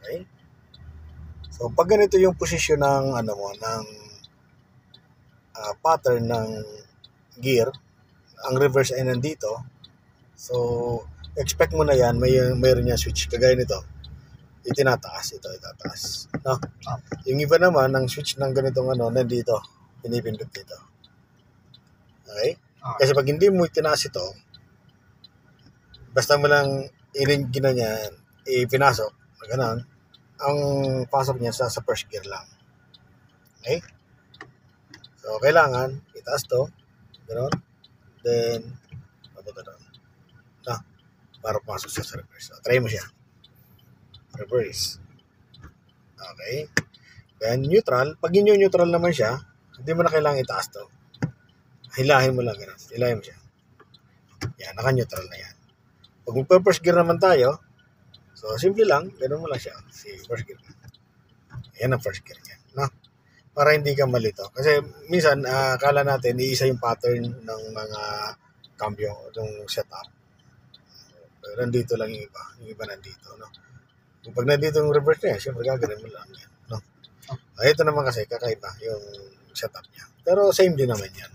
Okay? So, pag ganito yung posisyon ng, pattern ng gear, ang reverse ay nandito. So, expect mo na yan, mayroon yan switch. Kagaya nito, itataas. No? Yung iba naman, ang switch ng ganitong nandito, pinipindot dito. Okay? Kasi pag hindi mo itinaas ito, basta mo lang iningina niya, ipinasok, gano'n, ang pasok niya sa first gear lang. Okay? So, kailangan, itaas to, gano'n, then, papunta doon. No? Para pumasok siya sa reverse. So, try mo siya. Reverse. Okay? Then, neutral. Pag yun neutral naman siya, hindi mo na kailangan itaas to. Hilahin mo lang, gano'n. Hilahin mo siya. Yan, naka-neutral na yan. Pag magpa-first gear naman tayo, so, simple lang, gano'n mo lang siya. Si first gear. Yan ang first gear niya. No? Para hindi ka malito. Kasi minsan, akala natin, iisa yung pattern ng mga cambio, yung setup. Pero nandito lang yung iba. Yung iba nandito. No? Kung pag nandito yung reverse niya, syempre gagawin mo lang yan. No? Ito naman kasi, kakaiba yung setup niya. Pero same din naman yan.